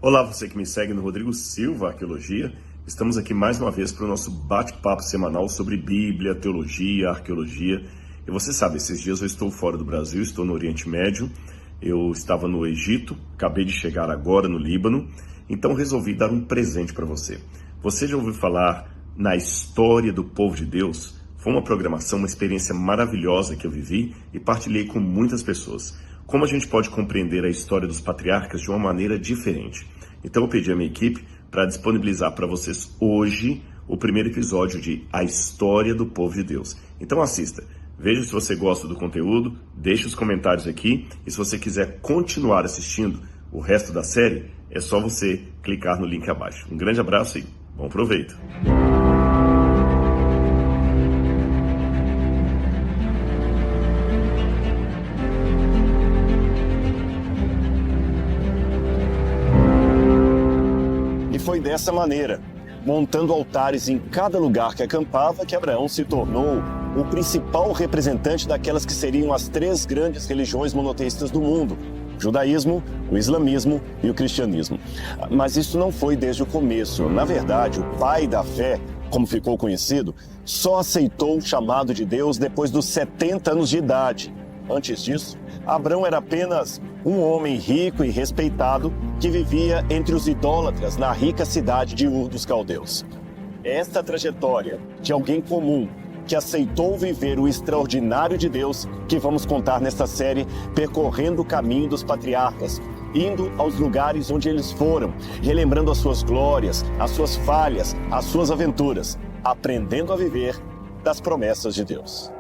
Olá, você que me segue no Rodrigo Silva Arqueologia. Estamos aqui mais uma vez para o nosso bate-papo semanal sobre Bíblia, teologia, arqueologia. E você sabe, esses dias eu estou fora do Brasil, estou no Oriente Médio, eu estava no Egito, acabei de chegar agora no Líbano, então resolvi dar um presente para você. Você já ouviu falar na história do povo de Deus? Foi uma programação, uma experiência maravilhosa que eu vivi e partilhei com muitas pessoas. Como a gente pode compreender a história dos patriarcas de uma maneira diferente? Então eu pedi à minha equipe para disponibilizar para vocês hoje o primeiro episódio de A História do Povo de Deus. Então assista, veja se você gosta do conteúdo, deixe os comentários aqui e se você quiser continuar assistindo o resto da série, é só você clicar no link abaixo. Um grande abraço e bom proveito! Foi dessa maneira, montando altares em cada lugar que acampava, que Abraão se tornou o principal representante daquelas que seriam as três grandes religiões monoteístas do mundo: o judaísmo, o islamismo e o cristianismo. Mas isso não foi desde o começo. Na verdade, o pai da fé, como ficou conhecido, só aceitou o chamado de Deus depois dos 70 anos de idade. Antes disso, Abrão era apenas um homem rico e respeitado que vivia entre os idólatras na rica cidade de Ur dos Caldeus. Esta trajetória de alguém comum que aceitou viver o extraordinário de Deus que vamos contar nesta série, percorrendo o caminho dos patriarcas, indo aos lugares onde eles foram, relembrando as suas glórias, as suas falhas, as suas aventuras, aprendendo a viver das promessas de Deus.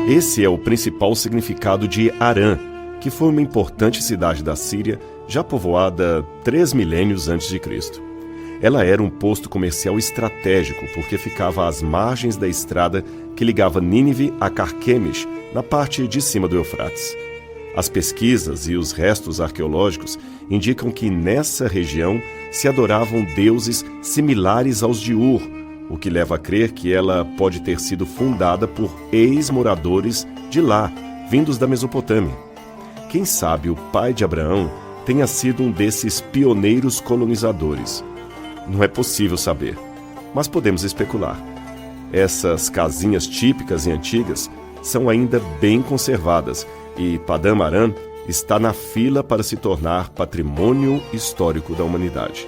Esse é o principal significado de Harã, que foi uma importante cidade da Síria, já povoada 3 milênios antes de Cristo. Ela era um posto comercial estratégico porque ficava às margens da estrada que ligava Nínive a Carquemis, na parte de cima do Eufrates. As pesquisas e os restos arqueológicos indicam que nessa região se adoravam deuses similares aos de Ur, o que leva a crer que ela pode ter sido fundada por ex-moradores de lá, vindos da Mesopotâmia. Quem sabe o pai de Abraão tenha sido um desses pioneiros colonizadores. Não é possível saber, mas podemos especular. Essas casinhas típicas e antigas são ainda bem conservadas e Padã Arã está na fila para se tornar patrimônio histórico da humanidade.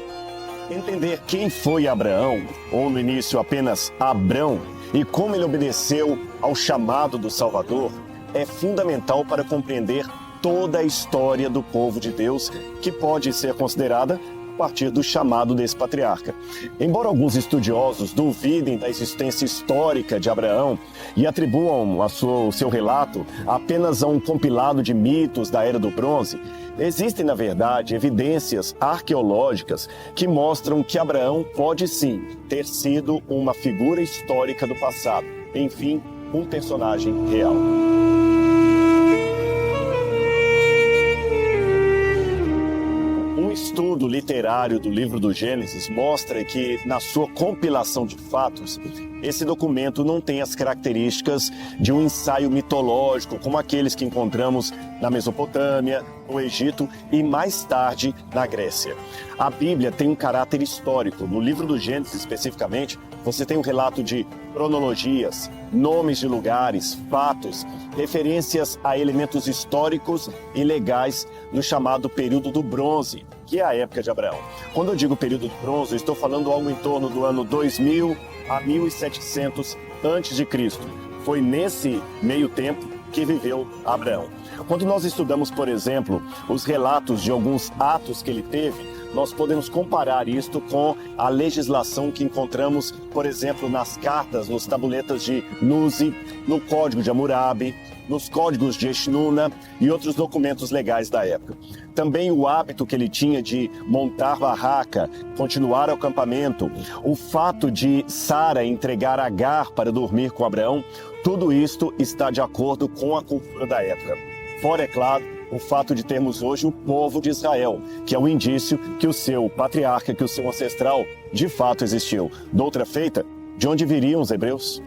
Entender quem foi Abraão, ou no início apenas Abrão, e como ele obedeceu ao chamado do Salvador, é fundamental para compreender toda a história do povo de Deus, que pode ser considerada a partir do chamado desse patriarca. Embora alguns estudiosos duvidem da existência histórica de Abraão e atribuam o seu relato apenas a um compilado de mitos da Era do Bronze, existem, na verdade, evidências arqueológicas que mostram que Abraão pode sim ter sido uma figura histórica do passado, enfim, um personagem real. Um estudo literário do livro do Gênesis mostra que, na sua compilação de fatos, esse documento não tem as características de um ensaio mitológico, como aqueles que encontramos na Mesopotâmia, no Egito e mais tarde na Grécia. A Bíblia tem um caráter histórico. No livro do Gênesis, especificamente, você tem um relato de cronologias, nomes de lugares, fatos, referências a elementos históricos e legais no chamado período do Bronze, que é a época de Abraão. Quando eu digo período do Bronze, eu estou falando algo em torno do ano 2000 a 1700 a.C. Foi nesse meio tempo que viveu Abraão. Quando nós estudamos, por exemplo, os relatos de alguns atos que ele teve, nós podemos comparar isto com a legislação que encontramos, por exemplo, nas cartas, nos tabuletas de Nuzi, no Código de Hammurabi, nos códigos de Eshnuna e outros documentos legais da época. Também o hábito que ele tinha de montar barraca, continuar o acampamento, o fato de Sara entregar Agar para dormir com Abraão, tudo isto está de acordo com a cultura da época. Fora, é claro, o fato de termos hoje o povo de Israel, que é um indício que o seu patriarca, que o seu ancestral, de fato existiu. Doutra feita, de onde viriam os hebreus?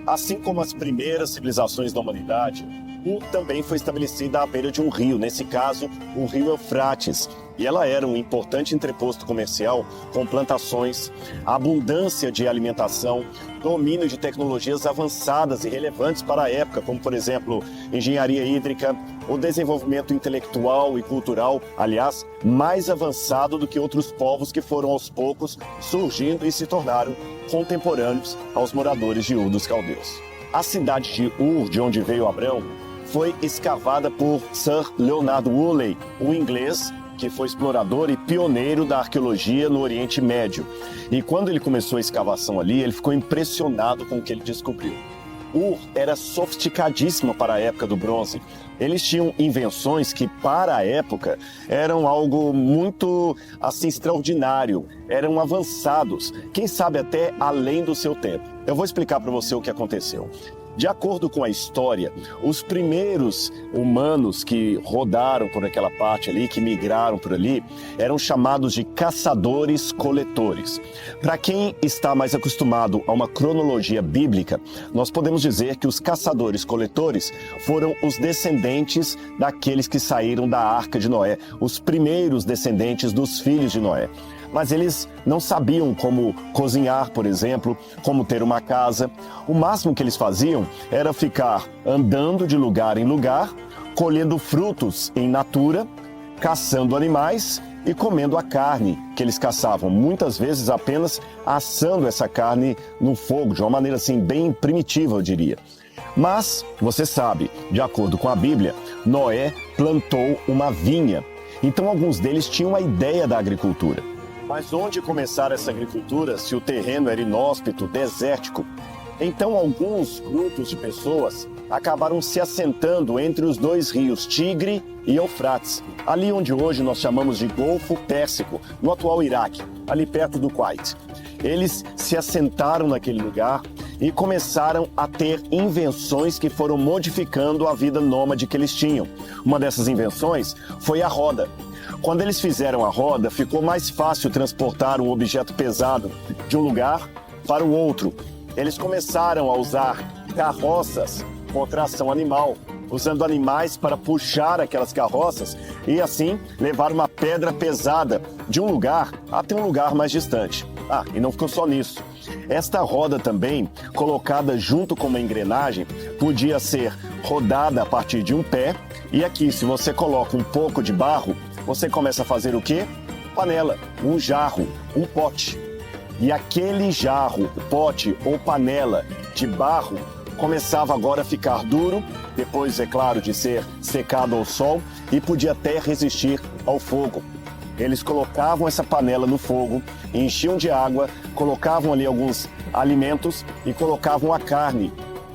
Assim como as primeiras civilizações da humanidade, Ur também foi estabelecida à beira de um rio, nesse caso, o rio Eufrates. E ela era um importante entreposto comercial com plantações, abundância de alimentação, domínio de tecnologias avançadas e relevantes para a época, como, por exemplo, engenharia hídrica, o desenvolvimento intelectual e cultural, aliás, mais avançado do que outros povos que foram aos poucos surgindo e se tornaram contemporâneos aos moradores de Ur dos Caldeus. A cidade de Ur, de onde veio Abrão, foi escavada por Sir Leonard Woolley, um inglês que foi explorador e pioneiro da arqueologia no Oriente Médio. E quando ele começou a escavação ali, ele ficou impressionado com o que ele descobriu. Ur era sofisticadíssima para a época do bronze. Eles tinham invenções que, para a época, eram algo muito, assim, extraordinário. Eram avançados, quem sabe até além do seu tempo. Eu vou explicar para você o que aconteceu. De acordo com a história, os primeiros humanos que rodaram por aquela parte ali, que migraram por ali, eram chamados de caçadores-coletores. Para quem está mais acostumado a uma cronologia bíblica, nós podemos dizer que os caçadores-coletores foram os descendentes daqueles que saíram da Arca de Noé, os primeiros descendentes dos filhos de Noé. Mas eles não sabiam como cozinhar, por exemplo, como ter uma casa. O máximo que eles faziam era ficar andando de lugar em lugar, colhendo frutos em natura, caçando animais e comendo a carne que eles caçavam, muitas vezes apenas assando essa carne no fogo, de uma maneira assim bem primitiva, eu diria. Mas, você sabe, de acordo com a Bíblia, Noé plantou uma vinha. Então alguns deles tinham a ideia da agricultura. Mas onde começar essa agricultura se o terreno era inóspito, desértico? Então alguns grupos de pessoas acabaram se assentando entre os dois rios Tigre e Eufrates, ali onde hoje nós chamamos de Golfo Pérsico, no atual Iraque, ali perto do Kuwait. Eles se assentaram naquele lugar e começaram a ter invenções que foram modificando a vida nômade que eles tinham. Uma dessas invenções foi a roda. Quando eles fizeram a roda, ficou mais fácil transportar um objeto pesado de um lugar para o outro. Eles começaram a usar carroças com tração animal, usando animais para puxar aquelas carroças e assim levar uma pedra pesada de um lugar até um lugar mais distante. E não ficou só nisso. Esta roda também, colocada junto com uma engrenagem, podia ser rodada a partir de um pé. E aqui, se você coloca um pouco de barro, você começa a fazer o quê? Panela, um jarro, um pote. E aquele jarro, pote ou panela de barro começava agora a ficar duro, depois, é claro, de ser secado ao sol e podia até resistir ao fogo. Eles colocavam essa panela no fogo, enchiam de água, colocavam ali alguns alimentos e colocavam a carne.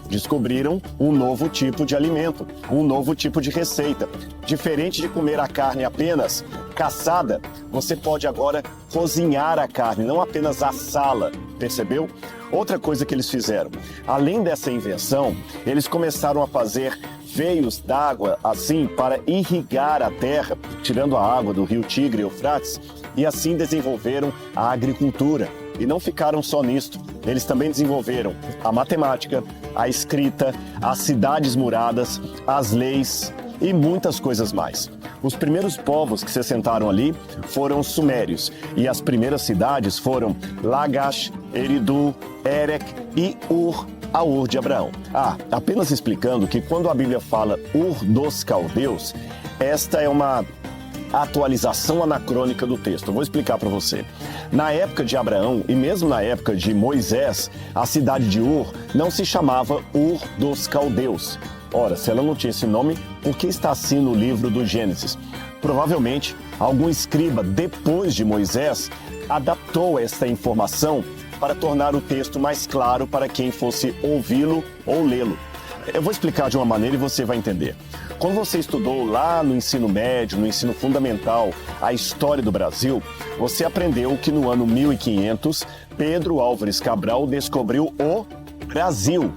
Descobriram um novo tipo de alimento, um novo tipo de receita. Diferente de comer a carne apenas caçada, você pode agora cozinhar a carne, não apenas assá-la, percebeu? Outra coisa que eles fizeram, além dessa invenção, eles começaram a fazer veios d'água assim para irrigar a terra, tirando a água do rio Tigre e Eufrates, e assim desenvolveram a agricultura. E não ficaram só nisto, eles também desenvolveram a matemática, a escrita, as cidades muradas, as leis e muitas coisas mais. Os primeiros povos que se assentaram ali foram os sumérios, e as primeiras cidades foram Lagash, Eridu, Erech e Ur, a Ur de Abraão. Apenas explicando que quando a Bíblia fala Ur dos Caldeus, esta é uma atualização anacrônica do texto. Eu vou explicar para você. Na época de Abraão e mesmo na época de Moisés, a cidade de Ur não se chamava Ur dos Caldeus. Ora, se ela não tinha esse nome, por que está assim no livro do Gênesis? Provavelmente, algum escriba, depois de Moisés, adaptou esta informação para tornar o texto mais claro para quem fosse ouvi-lo ou lê-lo. Eu vou explicar de uma maneira e você vai entender. Quando você estudou lá no ensino médio, no ensino fundamental, a história do Brasil, você aprendeu que no ano 1500, Pedro Álvares Cabral descobriu o Brasil.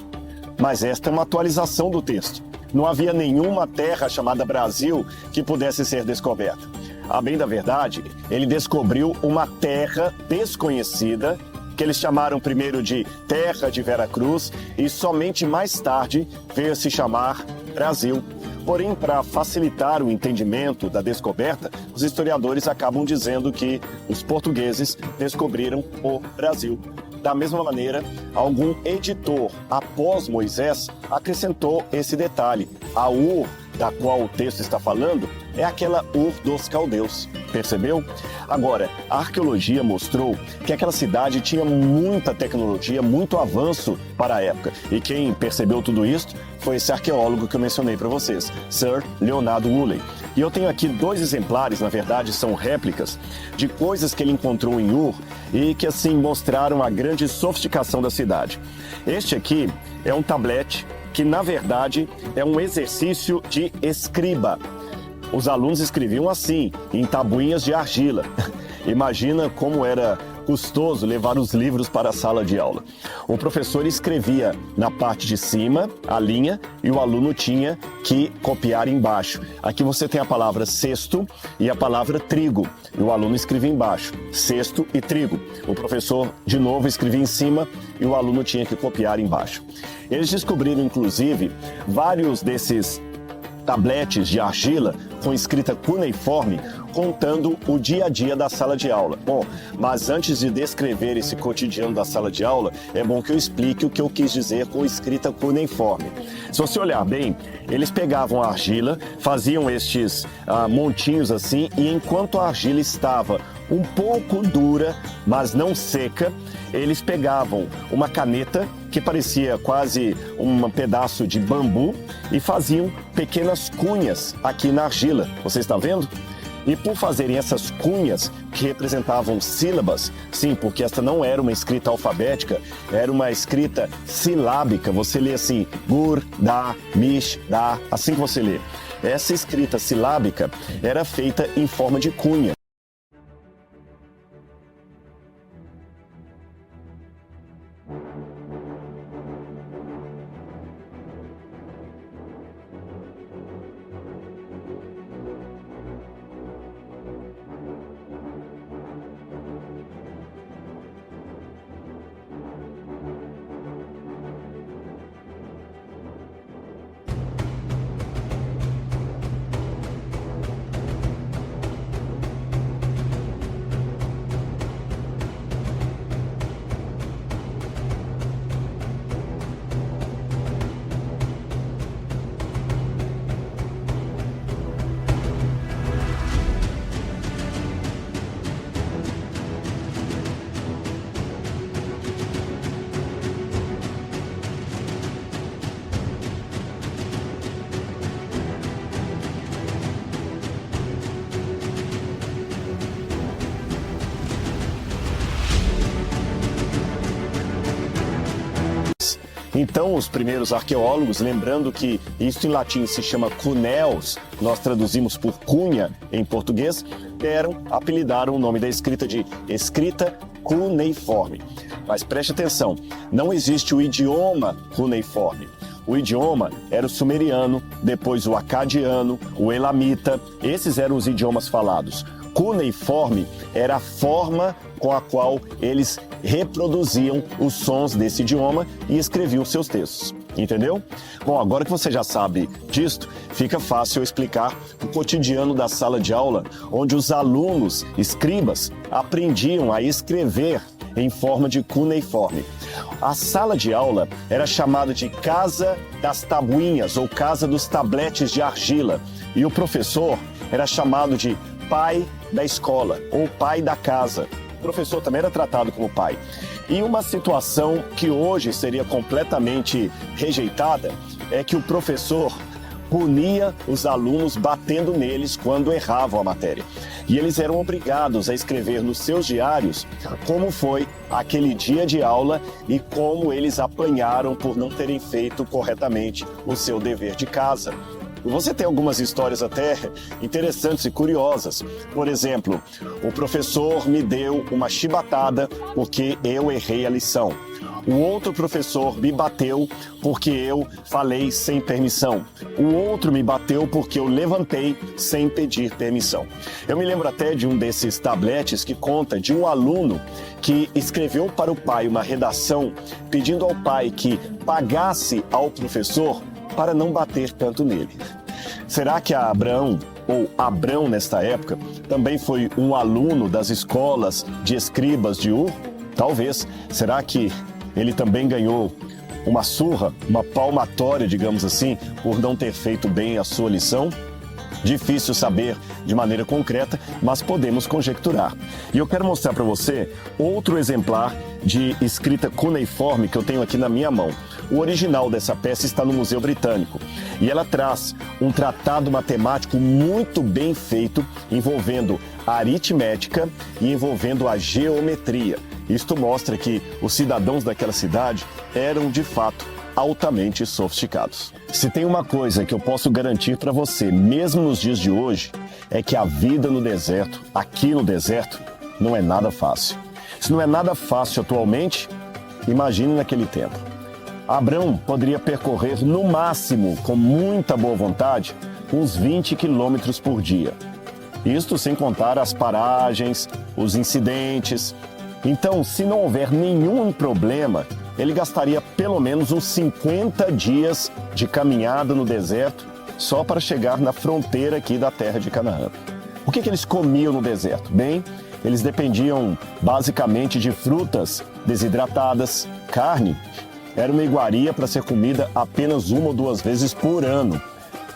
mas esta é uma atualização do texto. Não havia nenhuma terra chamada Brasil que pudesse ser descoberta. A bem da verdade, ele descobriu uma terra desconhecida, que eles chamaram primeiro de Terra de Veracruz, e somente mais tarde veio a se chamar Brasil. Porém, para facilitar o entendimento da descoberta, os historiadores acabam dizendo que os portugueses descobriram o Brasil. Da mesma maneira, algum editor, após Moisés, acrescentou esse detalhe. A Ur, da qual o texto está falando, é aquela Ur dos caldeus. Percebeu? Agora, a arqueologia mostrou que aquela cidade tinha muita tecnologia, muito avanço para a época. E quem percebeu tudo isso foi esse arqueólogo que eu mencionei para vocês, Sir Leonardo Woolley. E eu tenho aqui 2 exemplares, na verdade são réplicas, de coisas que ele encontrou em Ur e que assim mostraram a grande sofisticação da cidade. Este aqui é um tablete que na verdade é um exercício de escriba. Os alunos escreviam assim, em tabuinhas de argila. Imagina como era custoso levar os livros para a sala de aula. O professor escrevia na parte de cima a linha e o aluno tinha que copiar embaixo. Aqui você tem a palavra cesto e a palavra trigo. E o aluno escrevia embaixo, cesto e trigo. O professor, de novo, escrevia em cima e o aluno tinha que copiar embaixo. Eles descobriram, inclusive, vários desses tabletes de argila com escrita cuneiforme, contando o dia a dia da sala de aula. Bom, mas antes de descrever esse cotidiano da sala de aula, é bom que eu explique o que eu quis dizer com escrita cuneiforme. Se você olhar bem, eles pegavam a argila, faziam estes montinhos assim, e enquanto a argila estava um pouco dura, mas não seca, eles pegavam uma caneta que parecia quase um pedaço de bambu e faziam pequenas cunhas aqui na argila. Você está vendo? E por fazerem essas cunhas que representavam sílabas, sim, porque esta não era uma escrita alfabética, era uma escrita silábica. Você lê assim, gur, da, mish, da, assim que você lê. Essa escrita silábica era feita em forma de cunha. Então, os primeiros arqueólogos, lembrando que isso em latim se chama cuneus, nós traduzimos por cunha em português, apelidaram o nome da escrita de escrita cuneiforme. Mas preste atenção, não existe o idioma cuneiforme. O idioma era o sumeriano, depois o acadiano, o elamita, esses eram os idiomas falados. Cuneiforme era a forma com a qual eles reproduziam os sons desse idioma e escreviam seus textos. Entendeu? Bom, agora que você já sabe disto, fica fácil eu explicar o cotidiano da sala de aula, onde os alunos, escribas, aprendiam a escrever em forma de cuneiforme. A sala de aula era chamada de Casa das Tabuinhas ou Casa dos Tabletes de Argila, e o professor era chamado de pai da escola ou pai da casa. O professor também era tratado como pai. E uma situação que hoje seria completamente rejeitada é que o professor punia os alunos batendo neles quando erravam a matéria. E eles eram obrigados a escrever nos seus diários como foi aquele dia de aula e como eles apanharam por não terem feito corretamente o seu dever de casa. Você tem algumas histórias até interessantes e curiosas. Por exemplo, o professor me deu uma chibatada porque eu errei a lição. O outro professor me bateu porque eu falei sem permissão. O outro me bateu porque eu levantei sem pedir permissão. Eu me lembro até de um desses tabletes que conta de um aluno que escreveu para o pai uma redação pedindo ao pai que pagasse ao professor para não bater tanto nele. Será que Abraão, ou Abrão nesta época, também foi um aluno das escolas de escribas de Ur? Talvez. Será que ele também ganhou uma surra, uma palmatória, digamos assim, por não ter feito bem a sua lição? Difícil saber de maneira concreta, mas podemos conjecturar. E eu quero mostrar para você outro exemplar de escrita cuneiforme que eu tenho aqui na minha mão. O original dessa peça está no Museu Britânico e ela traz um tratado matemático muito bem feito, envolvendo a aritmética e envolvendo a geometria. Isto mostra que os cidadãos daquela cidade eram, de fato, altamente sofisticados. Se tem uma coisa que eu posso garantir para você, mesmo nos dias de hoje, é que a vida no deserto, aqui no deserto, não é nada fácil. Se não é nada fácil atualmente, imagine naquele tempo. Abrão poderia percorrer no máximo, com muita boa vontade, uns 20 quilômetros por dia. Isto sem contar as paragens, os incidentes. Então, se não houver nenhum problema, ele gastaria pelo menos uns 50 dias de caminhada no deserto só para chegar na fronteira aqui da terra de Canaã. O que eles comiam no deserto? Bem, eles dependiam basicamente de frutas desidratadas, carne. Era uma iguaria para ser comida apenas 1 ou 2 vezes por ano.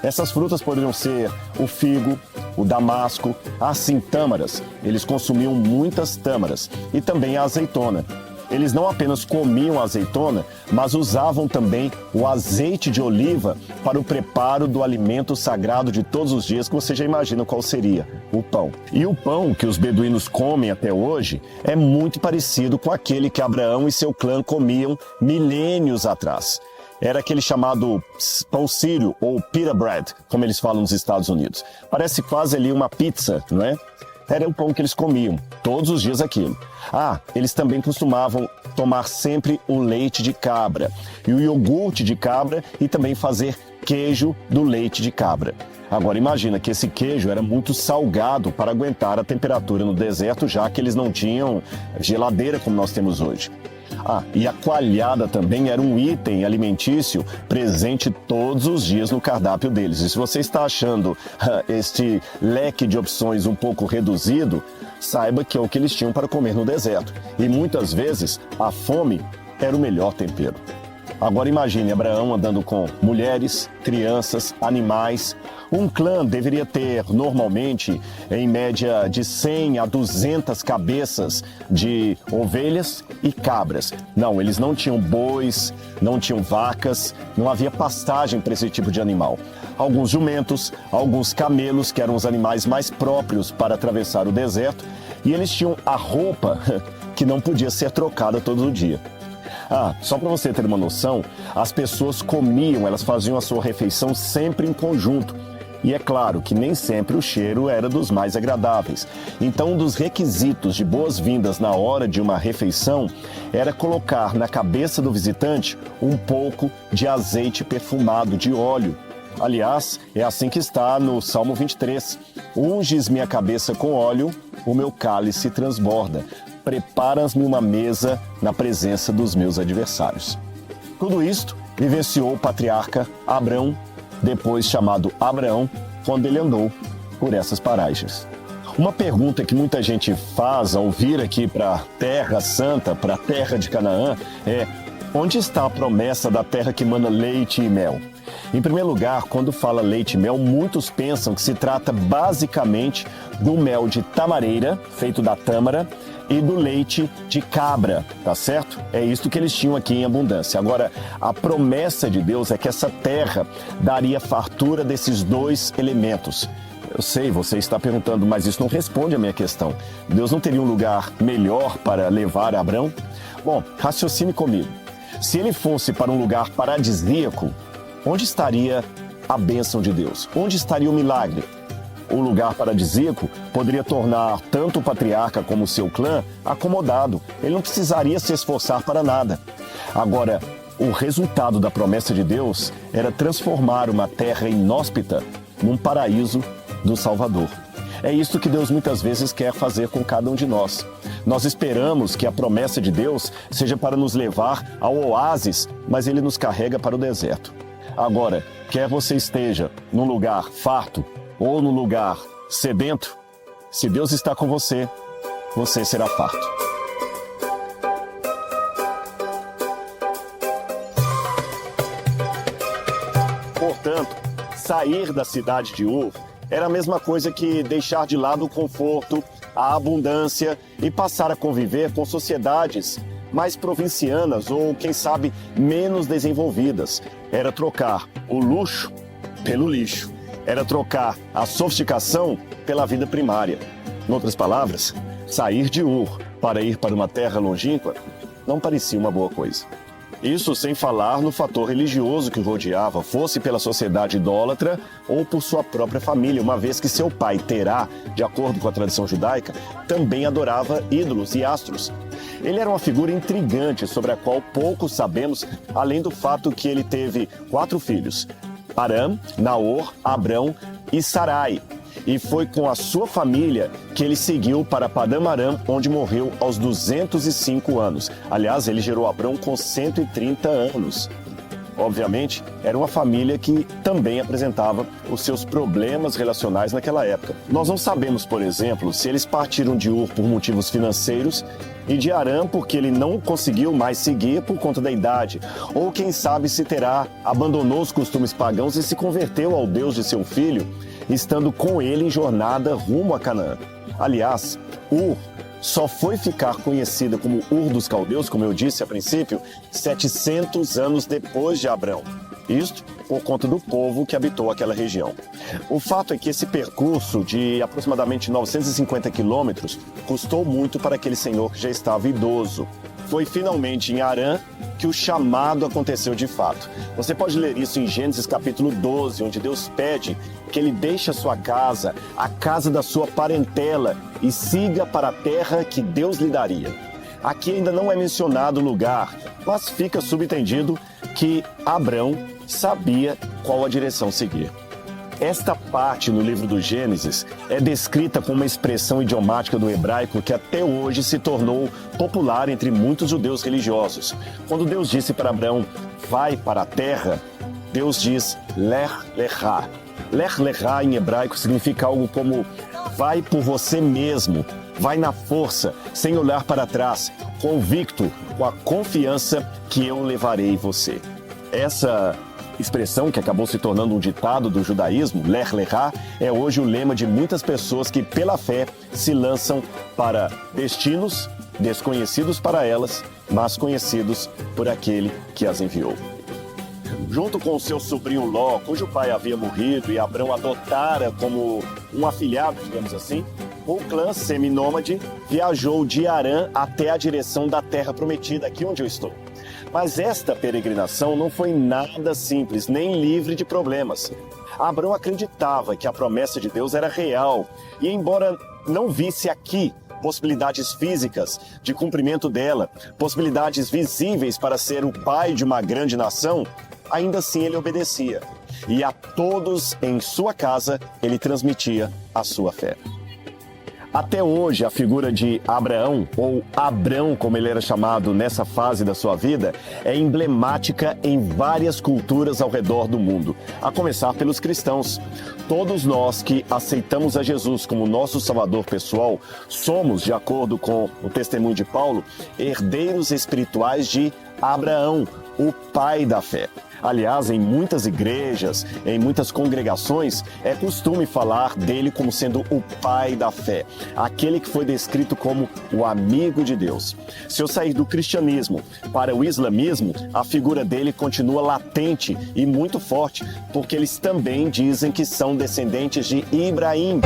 Essas frutas poderiam ser o figo, o damasco, assim, tâmaras. Eles consumiam muitas tâmaras e também a azeitona. Eles não apenas comiam a azeitona, mas usavam também o azeite de oliva para o preparo do alimento sagrado de todos os dias, que você já imagina qual seria, o pão. E o pão que os beduínos comem até hoje é muito parecido com aquele que Abraão e seu clã comiam milênios atrás. Era aquele chamado pão sírio, ou pita bread, como eles falam nos Estados Unidos. Parece quase ali uma pizza, não é? Era o pão que eles comiam, todos os dias aquilo. Eles também costumavam tomar sempre o leite de cabra e o iogurte de cabra e também fazer queijo do leite de cabra. Agora imagina que esse queijo era muito salgado para aguentar a temperatura no deserto, já que eles não tinham geladeira como nós temos hoje. E a coalhada também era um item alimentício presente todos os dias no cardápio deles. E se você está achando este leque de opções um pouco reduzido, saiba que é o que eles tinham para comer no deserto. E muitas vezes a fome era o melhor tempero. Agora imagine Abraão andando com mulheres, crianças, animais. Um clã deveria ter, normalmente, em média de 100 a 200 cabeças de ovelhas e cabras. Não, eles não tinham bois, não tinham vacas, não havia pastagem para esse tipo de animal. Alguns jumentos, alguns camelos, que eram os animais mais próprios para atravessar o deserto, e eles tinham a roupa que não podia ser trocada todo dia. Só para você ter uma noção, as pessoas comiam, elas faziam a sua refeição sempre em conjunto. E é claro que nem sempre o cheiro era dos mais agradáveis. Então, um dos requisitos de boas-vindas na hora de uma refeição era colocar na cabeça do visitante um pouco de azeite perfumado, de óleo. Aliás, é assim que está no Salmo 23. Unges minha cabeça com óleo, o meu cálice transborda. Preparas-me uma mesa na presença dos meus adversários. Tudo isto vivenciou o patriarca Abrão, depois chamado Abraão, quando ele andou por essas paragens. Uma pergunta que muita gente faz ao vir aqui para a Terra Santa, para a Terra de Canaã, é: onde está a promessa da terra que mana leite e mel? Em primeiro lugar, quando fala leite e mel, muitos pensam que se trata basicamente do mel de tamareira, feito da tâmara, e do leite de cabra, tá certo? É isso que eles tinham aqui em abundância. Agora, a promessa de Deus é que essa terra daria fartura desses 2 elementos. Eu sei, você está perguntando, mas isso não responde à minha questão. Deus não teria um lugar melhor para levar Abrão? Bom, raciocine comigo. Se ele fosse para um lugar paradisíaco, onde estaria a bênção de Deus? Onde estaria o milagre? O lugar paradisíaco poderia tornar tanto o patriarca como o seu clã acomodado. Ele não precisaria se esforçar para nada. Agora, o resultado da promessa de Deus era transformar uma terra inóspita num paraíso do Salvador. É isso que Deus muitas vezes quer fazer com cada um de nós. Nós esperamos que a promessa de Deus seja para nos levar ao oásis, mas Ele nos carrega para o deserto. Agora, quer você esteja num lugar farto ou num lugar sedento, se Deus está com você, você será farto. Portanto, sair da cidade de Ur era a mesma coisa que deixar de lado o conforto, a abundância e passar a conviver com sociedades mais provincianas ou, quem sabe, menos desenvolvidas. Era trocar o luxo pelo lixo. Era trocar a sofisticação pela vida primária. Em outras palavras, sair de Ur para ir para uma terra longínqua não parecia uma boa coisa. Isso sem falar no fator religioso que o rodeava, fosse pela sociedade idólatra ou por sua própria família, uma vez que seu pai, Terá, de acordo com a tradição judaica, também adorava ídolos e astros. Ele era uma figura intrigante sobre a qual pouco sabemos, além do fato que ele teve 4 filhos, Arã, Naor, Abrão e Sarai. E foi com a sua família que ele seguiu para Padã Arã, onde morreu aos 205 anos. Aliás, ele gerou Abrão com 130 anos. Obviamente, era uma família que também apresentava os seus problemas relacionais naquela época. Nós não sabemos, por exemplo, se eles partiram de Ur por motivos financeiros e de Arã porque ele não conseguiu mais seguir por conta da idade. Ou quem sabe se Terá abandonou os costumes pagãos e se converteu ao Deus de seu filho, estando com ele em jornada rumo a Canaã. Aliás, Ur só foi ficar conhecida como Ur dos Caldeus, como eu disse a princípio, 700 anos depois de Abrão. Isto por conta do povo que habitou aquela região. O fato é que esse percurso de aproximadamente 950 quilômetros custou muito para aquele senhor que já estava idoso. Foi finalmente em Arã que o chamado aconteceu de fato. Você pode ler isso em Gênesis capítulo 12, onde Deus pede que ele deixe a sua casa, a casa da sua parentela, e siga para a terra que Deus lhe daria. Aqui ainda não é mencionado o lugar, mas fica subentendido que Abrão sabia qual a direção seguir. Esta parte no livro do Gênesis é descrita com uma expressão idiomática do hebraico que até hoje se tornou popular entre muitos judeus religiosos. Quando Deus disse para Abrão, vai para a terra, Deus diz, Lech Lechá. Lech Lechá em hebraico significa algo como, vai por você mesmo, vai na força, sem olhar para trás, convicto, com a confiança que eu levarei você. Essa expressão que acabou se tornando um ditado do judaísmo, Lech Lechá, é hoje o lema de muitas pessoas que, pela fé, se lançam para destinos desconhecidos para elas, mas conhecidos por aquele que as enviou. Junto com o seu sobrinho Ló, cujo pai havia morrido e Abrão adotara como um afilhado, digamos assim, o clã seminômade viajou de Arã até a direção da terra prometida, aqui onde eu estou. Mas esta peregrinação não foi nada simples, nem livre de problemas. Abrão acreditava que a promessa de Deus era real, e embora não visse aqui possibilidades físicas de cumprimento dela, possibilidades visíveis para ser o pai de uma grande nação, ainda assim ele obedecia. E a todos em sua casa ele transmitia a sua fé. Até hoje, a figura de Abraão, ou Abrão, como ele era chamado nessa fase da sua vida, é emblemática em várias culturas ao redor do mundo, a começar pelos cristãos. Todos nós que aceitamos a Jesus como nosso Salvador pessoal, somos, de acordo com o testemunho de Paulo, herdeiros espirituais de Abraão, o pai da fé. Aliás, em muitas igrejas, em muitas congregações, é costume falar dele como sendo o pai da fé, aquele que foi descrito como o amigo de Deus. Se eu sair do cristianismo para o islamismo, a figura dele continua latente e muito forte, porque eles também dizem que são descendentes de Ibrahim.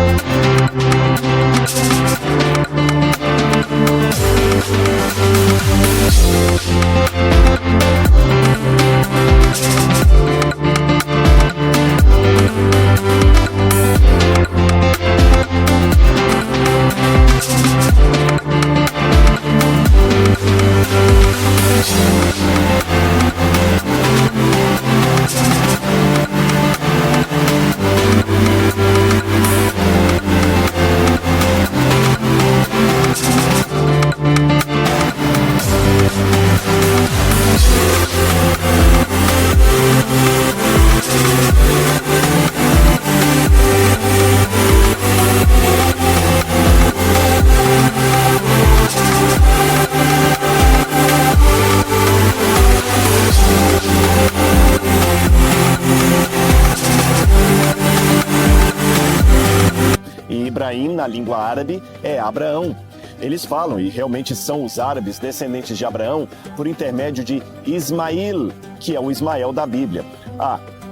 Abraim, na língua árabe, é Abraão. Eles falam, e realmente são os árabes descendentes de Abraão, por intermédio de Ismael, que é o Ismael da Bíblia.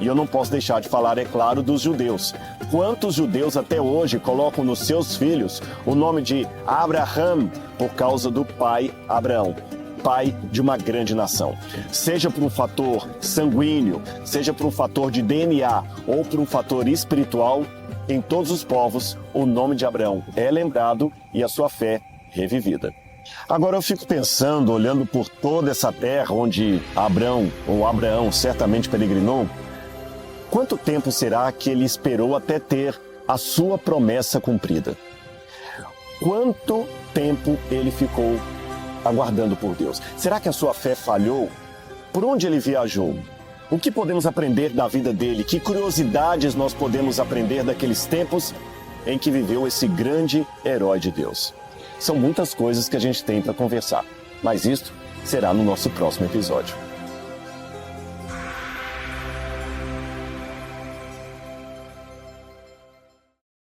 E eu não posso deixar de falar, é claro, dos judeus. Quantos judeus até hoje colocam nos seus filhos o nome de Abraham por causa do pai Abraão, pai de uma grande nação? Seja por um fator sanguíneo, seja por um fator de DNA ou por um fator espiritual, em todos os povos o nome de Abraão é lembrado e a sua fé revivida. Agora eu fico pensando, olhando por toda essa terra onde Abraão certamente peregrinou, quanto tempo será que ele esperou até ter a sua promessa cumprida? Quanto tempo ele ficou aguardando por Deus? Será que a sua fé falhou? Por onde ele viajou? O que podemos aprender da vida dele? Que curiosidades nós podemos aprender daqueles tempos em que viveu esse grande herói de Deus? São muitas coisas que a gente tem para conversar, mas isto será no nosso próximo episódio.